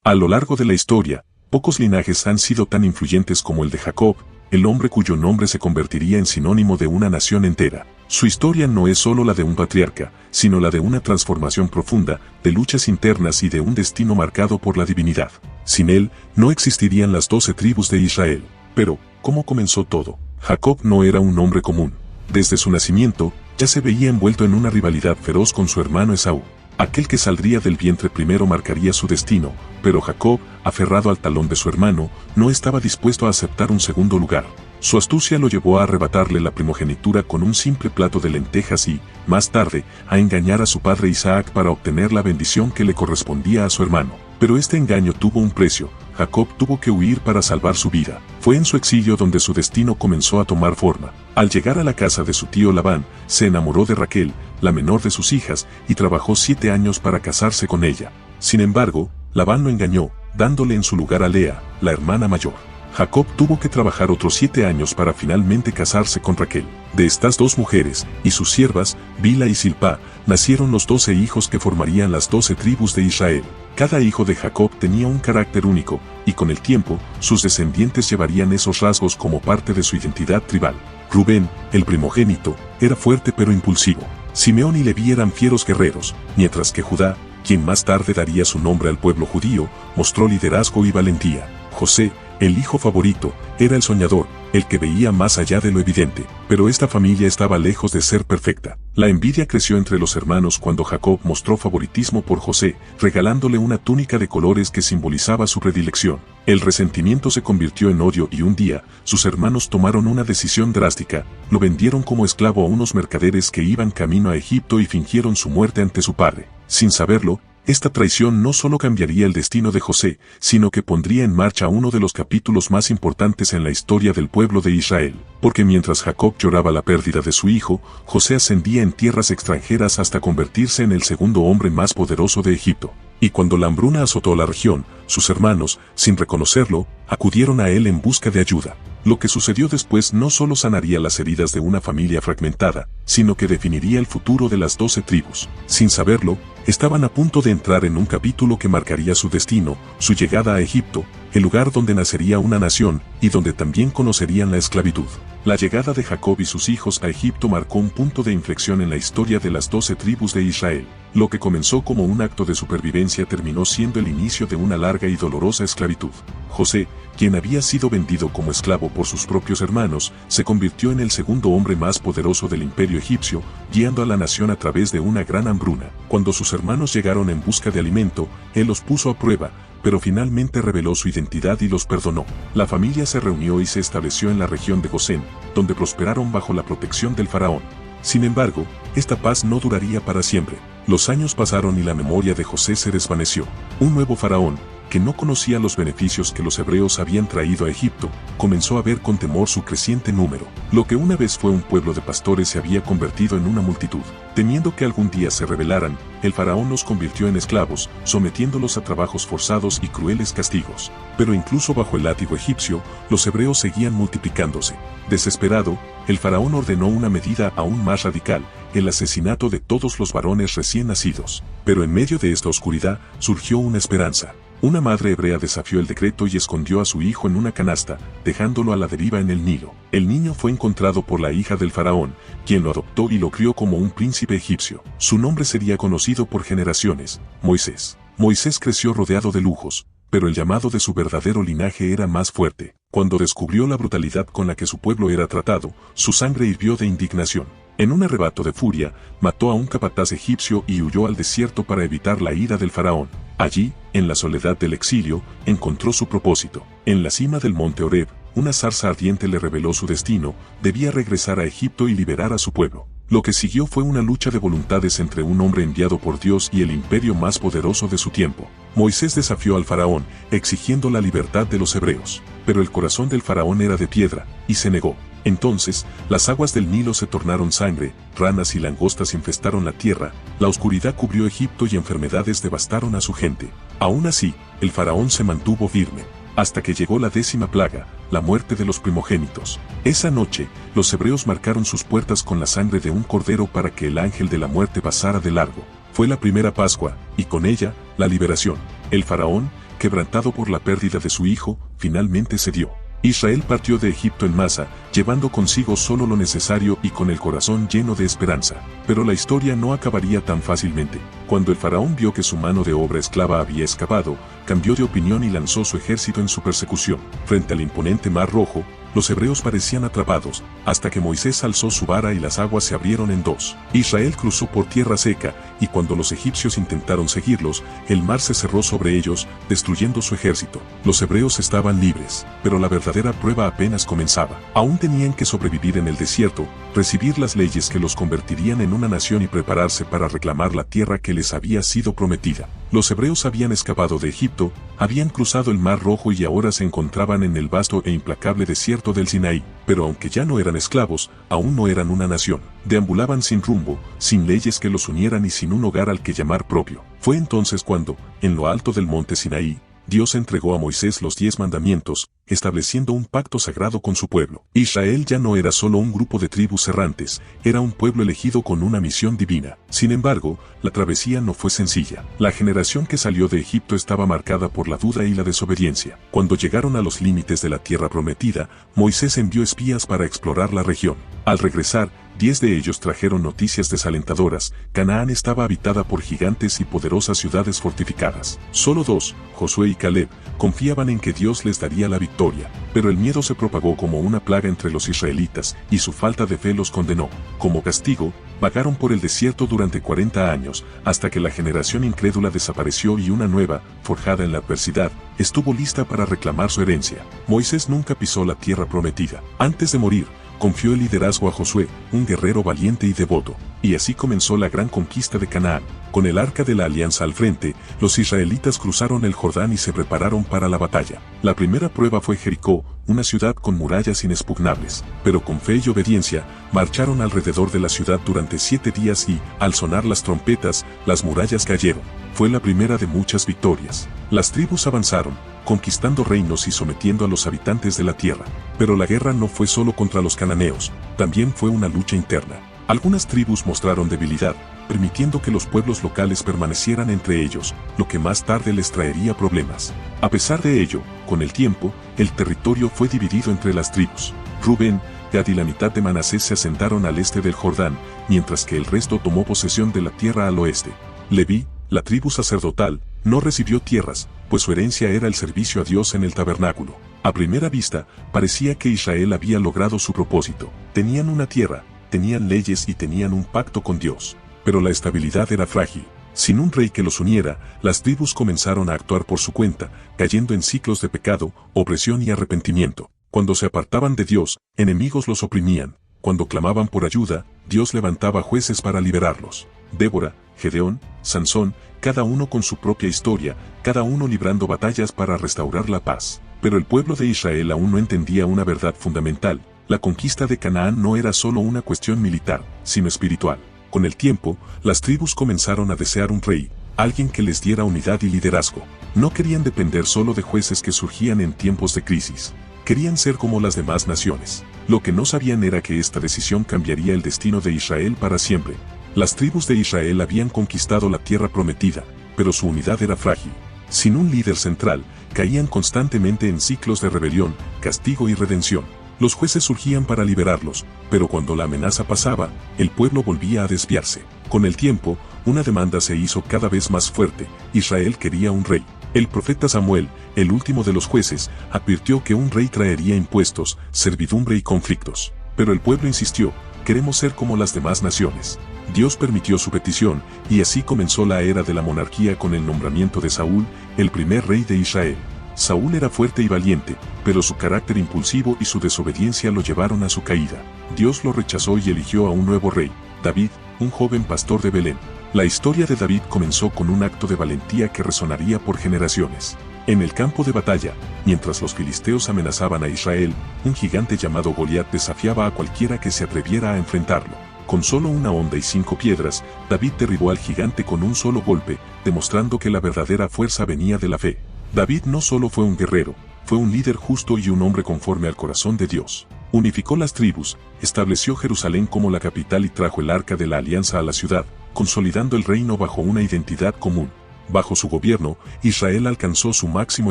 A lo largo de la historia, pocos linajes han sido tan influyentes como el de Jacob, el hombre cuyo nombre se convertiría en sinónimo de una nación entera. Su historia no es solo la de un patriarca, sino la de una transformación profunda, de luchas internas y de un destino marcado por la divinidad. Sin él, no existirían las 12 tribus de Israel. Pero, ¿cómo comenzó todo? Jacob no era un hombre común. Desde su nacimiento, ya se veía envuelto en una rivalidad feroz con su hermano Esaú. Aquel que saldría del vientre primero marcaría su destino, pero Jacob, aferrado al talón de su hermano, no estaba dispuesto a aceptar un segundo lugar. Su astucia lo llevó a arrebatarle la primogenitura con un simple plato de lentejas y, más tarde, a engañar a su padre Isaac para obtener la bendición que le correspondía a su hermano. Pero este engaño tuvo un precio. Jacob tuvo que huir para salvar su vida. Fue en su exilio donde su destino comenzó a tomar forma. Al llegar a la casa de su tío Labán, se enamoró de Raquel, la menor de sus hijas, y trabajó 7 años para casarse con ella. Sin embargo, Labán lo engañó, dándole en su lugar a Lea, la hermana mayor. Jacob tuvo que trabajar otros 7 años para finalmente casarse con Raquel. De estas 2 mujeres, y sus siervas, Bila y Silpa, nacieron los 12 hijos que formarían las 12 tribus de Israel. Cada hijo de Jacob tenía un carácter único, y con el tiempo, sus descendientes llevarían esos rasgos como parte de su identidad tribal. Rubén, el primogénito, era fuerte pero impulsivo. Simeón y Leví eran fieros guerreros, mientras que Judá, quien más tarde daría su nombre al pueblo judío, mostró liderazgo y valentía. José, el hijo favorito, era el soñador, el que veía más allá de lo evidente, pero esta familia estaba lejos de ser perfecta. La envidia creció entre los hermanos cuando Jacob mostró favoritismo por José, regalándole una túnica de colores que simbolizaba su predilección. El resentimiento se convirtió en odio y un día, sus hermanos tomaron una decisión drástica, lo vendieron como esclavo a unos mercaderes que iban camino a Egipto y fingieron su muerte ante su padre. Sin saberlo, esta traición no solo cambiaría el destino de José, sino que pondría en marcha uno de los capítulos más importantes en la historia del pueblo de Israel, porque mientras Jacob lloraba la pérdida de su hijo, José ascendía en tierras extranjeras hasta convertirse en el segundo hombre más poderoso de Egipto. Y cuando la hambruna azotó la región, sus hermanos, sin reconocerlo, acudieron a él en busca de ayuda. Lo que sucedió después no solo sanaría las heridas de una familia fragmentada, sino que definiría el futuro de las 12 tribus. Sin saberlo, estaban a punto de entrar en un capítulo que marcaría su destino, su llegada a Egipto, el lugar donde nacería una nación, y donde también conocerían la esclavitud. La llegada de Jacob y sus hijos a Egipto marcó un punto de inflexión en la historia de las 12 tribus de Israel. Lo que comenzó como un acto de supervivencia terminó siendo el inicio de una larga y dolorosa esclavitud. José, quien había sido vendido como esclavo por sus propios hermanos, se convirtió en el segundo hombre más poderoso del imperio egipcio, guiando a la nación a través de una gran hambruna. Cuando sus hermanos llegaron en busca de alimento, él los puso a prueba, pero finalmente reveló su identidad y los perdonó. La familia se reunió y se estableció en la región de Gosén, donde prosperaron bajo la protección del faraón. Sin embargo, esta paz no duraría para siempre. Los años pasaron y la memoria de José se desvaneció. Un nuevo faraón, que no conocía los beneficios que los hebreos habían traído a Egipto, comenzó a ver con temor su creciente número. Lo que una vez fue un pueblo de pastores se había convertido en una multitud. Temiendo que algún día se rebelaran, el faraón los convirtió en esclavos, sometiéndolos a trabajos forzados y crueles castigos. Pero incluso bajo el látigo egipcio, los hebreos seguían multiplicándose. Desesperado, el faraón ordenó una medida aún más radical, el asesinato de todos los varones recién nacidos. Pero en medio de esta oscuridad, surgió una esperanza. Una madre hebrea desafió el decreto y escondió a su hijo en una canasta, dejándolo a la deriva en el Nilo. El niño fue encontrado por la hija del faraón, quien lo adoptó y lo crió como un príncipe egipcio. Su nombre sería conocido por generaciones: Moisés. Moisés creció rodeado de lujos, pero el llamado de su verdadero linaje era más fuerte. Cuando descubrió la brutalidad con la que su pueblo era tratado, su sangre hirvió de indignación. En un arrebato de furia, mató a un capataz egipcio y huyó al desierto para evitar la ira del faraón. Allí, en la soledad del exilio, encontró su propósito. En la cima del monte Horeb, una zarza ardiente le reveló su destino: debía regresar a Egipto y liberar a su pueblo. Lo que siguió fue una lucha de voluntades entre un hombre enviado por Dios y el imperio más poderoso de su tiempo. Moisés desafió al faraón, exigiendo la libertad de los hebreos. Pero el corazón del faraón era de piedra, y se negó. Entonces, las aguas del Nilo se tornaron sangre, ranas y langostas infestaron la tierra, la oscuridad cubrió Egipto y enfermedades devastaron a su gente. Aún así, el faraón se mantuvo firme, hasta que llegó la 10ª plaga, la muerte de los primogénitos. Esa noche, los hebreos marcaron sus puertas con la sangre de un cordero para que el ángel de la muerte pasara de largo. Fue la primera Pascua, y con ella, la liberación. El faraón, quebrantado por la pérdida de su hijo, finalmente cedió. Israel partió de Egipto en masa, llevando consigo solo lo necesario y con el corazón lleno de esperanza. Pero la historia no acabaría tan fácilmente. Cuando el faraón vio que su mano de obra esclava había escapado, cambió de opinión y lanzó su ejército en su persecución. Frente al imponente Mar Rojo, los hebreos parecían atrapados, hasta que Moisés alzó su vara y las aguas se abrieron en dos. Israel cruzó por tierra seca, y cuando los egipcios intentaron seguirlos, el mar se cerró sobre ellos, destruyendo su ejército. Los hebreos estaban libres, pero la verdadera prueba apenas comenzaba. Aún tenían que sobrevivir en el desierto, recibir las leyes que los convertirían en una nación y prepararse para reclamar la tierra que les había sido prometida. Los hebreos habían escapado de Egipto, habían cruzado el Mar Rojo y ahora se encontraban en el vasto e implacable desierto del Sinaí, pero aunque ya no eran esclavos, aún no eran una nación. Deambulaban sin rumbo, sin leyes que los unieran y sin un hogar al que llamar propio. Fue entonces cuando, en lo alto del monte Sinaí, Dios entregó a Moisés los 10 mandamientos, estableciendo un pacto sagrado con su pueblo. Israel ya no era solo un grupo de tribus errantes, era un pueblo elegido con una misión divina. Sin embargo, la travesía no fue sencilla. La generación que salió de Egipto estaba marcada por la duda y la desobediencia. Cuando llegaron a los límites de la tierra prometida, Moisés envió espías para explorar la región. Al regresar, 10 de ellos trajeron noticias desalentadoras. Canaán estaba habitada por gigantes y poderosas ciudades fortificadas. Solo 2, Josué y Caleb, confiaban en que Dios les daría la victoria, pero el miedo se propagó como una plaga entre los israelitas, y su falta de fe los condenó. Como castigo, vagaron por el desierto durante 40 años, hasta que la generación incrédula desapareció y una nueva, forjada en la adversidad, estuvo lista para reclamar su herencia. Moisés nunca pisó la tierra prometida. Antes de morir, confió el liderazgo a Josué, un guerrero valiente y devoto, y así comenzó la gran conquista de Canaán. Con el arca de la alianza al frente, los israelitas cruzaron el Jordán y se prepararon para la batalla. La primera prueba fue Jericó, una ciudad con murallas inexpugnables, pero con fe y obediencia, marcharon alrededor de la ciudad durante 7 días y, al sonar las trompetas, las murallas cayeron. Fue la primera de muchas victorias. Las tribus avanzaron, conquistando reinos y sometiendo a los habitantes de la tierra. Pero la guerra no fue solo contra los cananeos, también fue una lucha interna. Algunas tribus mostraron debilidad, permitiendo que los pueblos locales permanecieran entre ellos, lo que más tarde les traería problemas. A pesar de ello, con el tiempo, el territorio fue dividido entre las tribus. Rubén, Gad y la mitad de Manasés se asentaron al este del Jordán, mientras que el resto tomó posesión de la tierra al oeste. Leví, la tribu sacerdotal, no recibió tierras, pues su herencia era el servicio a Dios en el tabernáculo. A primera vista, parecía que Israel había logrado su propósito. Tenían una tierra, tenían leyes y tenían un pacto con Dios. Pero la estabilidad era frágil. Sin un rey que los uniera, las tribus comenzaron a actuar por su cuenta, cayendo en ciclos de pecado, opresión y arrepentimiento. Cuando se apartaban de Dios, enemigos los oprimían. Cuando clamaban por ayuda, Dios levantaba jueces para liberarlos. Débora, Gedeón, Sansón, cada uno con su propia historia, cada uno librando batallas para restaurar la paz. Pero el pueblo de Israel aún no entendía una verdad fundamental. La conquista de Canaán no era solo una cuestión militar, sino espiritual. Con el tiempo, las tribus comenzaron a desear un rey, alguien que les diera unidad y liderazgo. No querían depender solo de jueces que surgían en tiempos de crisis. Querían ser como las demás naciones. Lo que no sabían era que esta decisión cambiaría el destino de Israel para siempre. Las tribus de Israel habían conquistado la tierra prometida, pero su unidad era frágil. Sin un líder central, caían constantemente en ciclos de rebelión, castigo y redención. Los jueces surgían para liberarlos, pero cuando la amenaza pasaba, el pueblo volvía a desviarse. Con el tiempo, una demanda se hizo cada vez más fuerte. Israel quería un rey. El profeta Samuel, el último de los jueces, advirtió que un rey traería impuestos, servidumbre y conflictos. Pero el pueblo insistió: queremos ser como las demás naciones. Dios permitió su petición, y así comenzó la era de la monarquía con el nombramiento de Saúl, el primer rey de Israel. Saúl era fuerte y valiente, pero su carácter impulsivo y su desobediencia lo llevaron a su caída. Dios lo rechazó y eligió a un nuevo rey, David, un joven pastor de Belén. La historia de David comenzó con un acto de valentía que resonaría por generaciones. En el campo de batalla, mientras los filisteos amenazaban a Israel, un gigante llamado Goliat desafiaba a cualquiera que se atreviera a enfrentarlo. Con solo una honda y 5 piedras, David derribó al gigante con un solo golpe, demostrando que la verdadera fuerza venía de la fe. David no solo fue un guerrero, fue un líder justo y un hombre conforme al corazón de Dios. Unificó las tribus, estableció Jerusalén como la capital y trajo el arca de la alianza a la ciudad, consolidando el reino bajo una identidad común. Bajo su gobierno, Israel alcanzó su máximo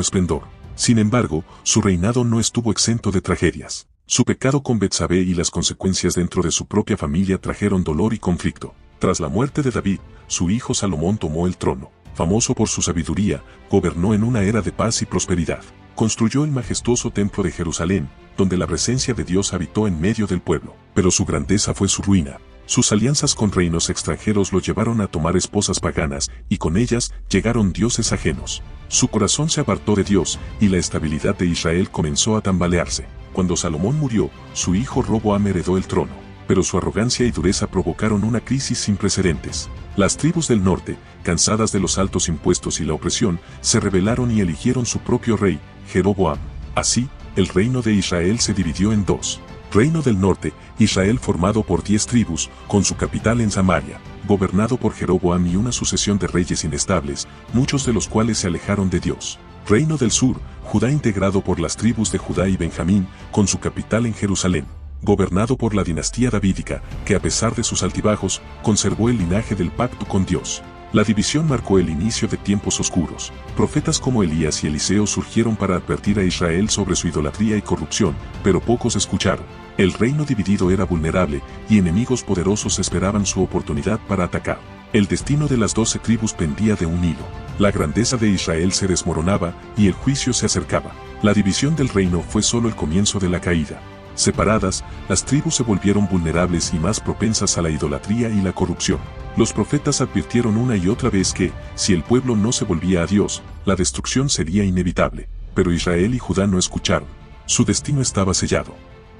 esplendor. Sin embargo, su reinado no estuvo exento de tragedias. Su pecado con Betsabé y las consecuencias dentro de su propia familia trajeron dolor y conflicto. Tras la muerte de David, su hijo Salomón tomó el trono. Famoso por su sabiduría, gobernó en una era de paz y prosperidad. Construyó el majestuoso templo de Jerusalén, donde la presencia de Dios habitó en medio del pueblo. Pero su grandeza fue su ruina. Sus alianzas con reinos extranjeros lo llevaron a tomar esposas paganas, y con ellas llegaron dioses ajenos. Su corazón se apartó de Dios, y la estabilidad de Israel comenzó a tambalearse. Cuando Salomón murió, su hijo Roboam heredó el trono, pero su arrogancia y dureza provocaron una crisis sin precedentes. Las tribus del norte, cansadas de los altos impuestos y la opresión, se rebelaron y eligieron su propio rey, Jeroboam. Así, el reino de Israel se dividió en dos. Reino del norte, Israel formado por 10 tribus, con su capital en Samaria, gobernado por Jeroboam y una sucesión de reyes inestables, muchos de los cuales se alejaron de Dios. Reino del sur, Judá integrado por las tribus de Judá y Benjamín, con su capital en Jerusalén, gobernado por la dinastía davídica, que a pesar de sus altibajos, conservó el linaje del pacto con Dios. La división marcó el inicio de tiempos oscuros. Profetas como Elías y Eliseo surgieron para advertir a Israel sobre su idolatría y corrupción, pero pocos escucharon. El reino dividido era vulnerable, y enemigos poderosos esperaban su oportunidad para atacar. El destino de las 12 tribus pendía de un hilo. La grandeza de Israel se desmoronaba, y el juicio se acercaba. La división del reino fue solo el comienzo de la caída. Separadas, las tribus se volvieron vulnerables y más propensas a la idolatría y la corrupción. Los profetas advirtieron una y otra vez que, si el pueblo no se volvía a Dios, la destrucción sería inevitable. Pero Israel y Judá no escucharon. Su destino estaba sellado.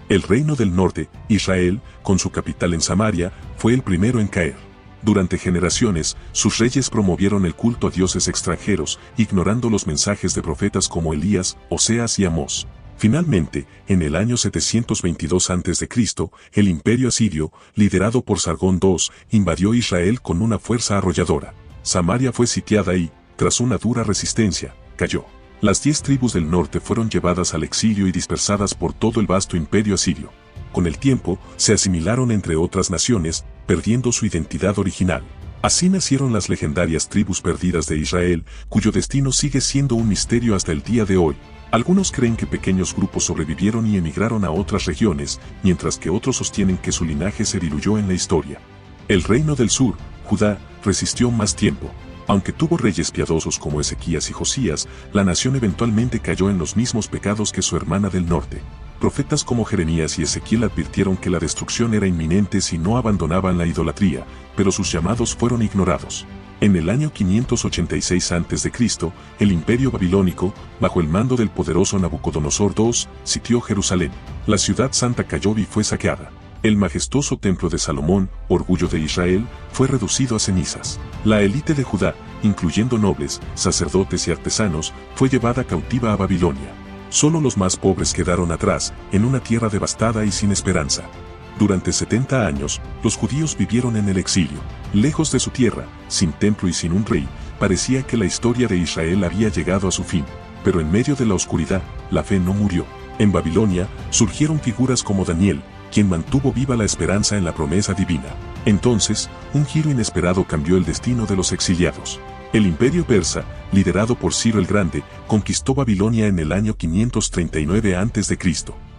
El reino del norte, Israel, con su capital en Samaria, fue el primero en caer. Durante generaciones, sus reyes promovieron el culto a dioses extranjeros, ignorando los mensajes de profetas como Elías, Oseas y Amós. Finalmente, en el año 722 a.C., el imperio asirio, liderado por Sargón II, invadió Israel con una fuerza arrolladora. Samaria fue sitiada y, tras una dura resistencia, cayó. Las 10 tribus del norte fueron llevadas al exilio y dispersadas por todo el vasto imperio asirio. Con el tiempo, se asimilaron entre otras naciones, perdiendo su identidad original. Así nacieron las legendarias tribus perdidas de Israel, cuyo destino sigue siendo un misterio hasta el día de hoy. Algunos creen que pequeños grupos sobrevivieron y emigraron a otras regiones, mientras que otros sostienen que su linaje se diluyó en la historia. El reino del sur, Judá, resistió más tiempo. Aunque tuvo reyes piadosos como Ezequías y Josías, la nación eventualmente cayó en los mismos pecados que su hermana del norte. Profetas como Jeremías y Ezequiel advirtieron que la destrucción era inminente si no abandonaban la idolatría, pero sus llamados fueron ignorados. En el año 586 a.C., el imperio babilónico, bajo el mando del poderoso Nabucodonosor II, sitió Jerusalén. La ciudad santa cayó y fue saqueada. El majestuoso templo de Salomón, orgullo de Israel, fue reducido a cenizas. La élite de Judá, incluyendo nobles, sacerdotes y artesanos, fue llevada cautiva a Babilonia. Solo los más pobres quedaron atrás, en una tierra devastada y sin esperanza. Durante 70 años, los judíos vivieron en el exilio. Lejos de su tierra, sin templo y sin un rey, parecía que la historia de Israel había llegado a su fin. Pero en medio de la oscuridad, la fe no murió. En Babilonia, surgieron figuras como Daniel, quien mantuvo viva la esperanza en la promesa divina. Entonces, un giro inesperado cambió el destino de los exiliados. El imperio persa, liderado por Ciro el Grande, conquistó Babilonia en el año 539 a.C.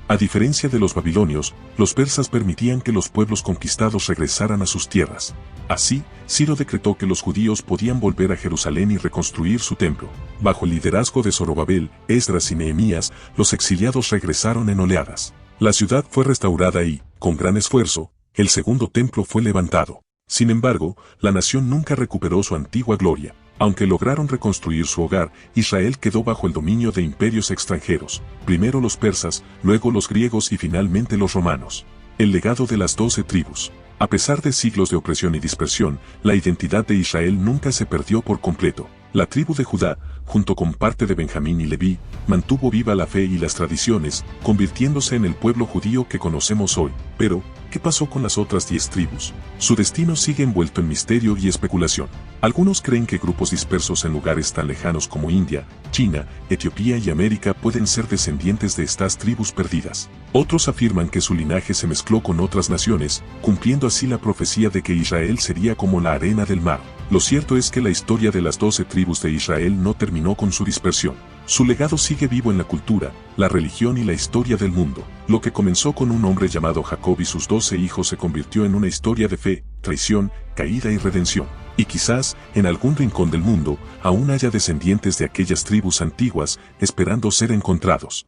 A diferencia de los babilonios, los persas permitían que los pueblos conquistados regresaran a sus tierras. Así, Ciro decretó que los judíos podían volver a Jerusalén y reconstruir su templo. Bajo el liderazgo de Zorobabel, Esdras y Nehemías, los exiliados regresaron en oleadas. La ciudad fue restaurada y, con gran esfuerzo, el segundo templo fue levantado. Sin embargo, la nación nunca recuperó su antigua gloria. Aunque lograron reconstruir su hogar, Israel quedó bajo el dominio de imperios extranjeros, primero los persas, luego los griegos y finalmente los romanos. El legado de las 12 tribus. A pesar de siglos de opresión y dispersión, la identidad de Israel nunca se perdió por completo. La tribu de Judá, junto con parte de Benjamín y Leví, mantuvo viva la fe y las tradiciones, convirtiéndose en el pueblo judío que conocemos hoy. Pero, ¿qué pasó con las otras 10 tribus? Su destino sigue envuelto en misterio y especulación. Algunos creen que grupos dispersos en lugares tan lejanos como India, China, Etiopía y América pueden ser descendientes de estas tribus perdidas. Otros afirman que su linaje se mezcló con otras naciones, cumpliendo así la profecía de que Israel sería como la arena del mar. Lo cierto es que la historia de las 12 tribus de Israel no terminó con su dispersión. Su legado sigue vivo en la cultura, la religión y la historia del mundo. Lo que comenzó con un hombre llamado Jacob y sus 12 hijos se convirtió en una historia de fe, traición, caída y redención. Y quizás, en algún rincón del mundo, aún haya descendientes de aquellas tribus antiguas, esperando ser encontrados.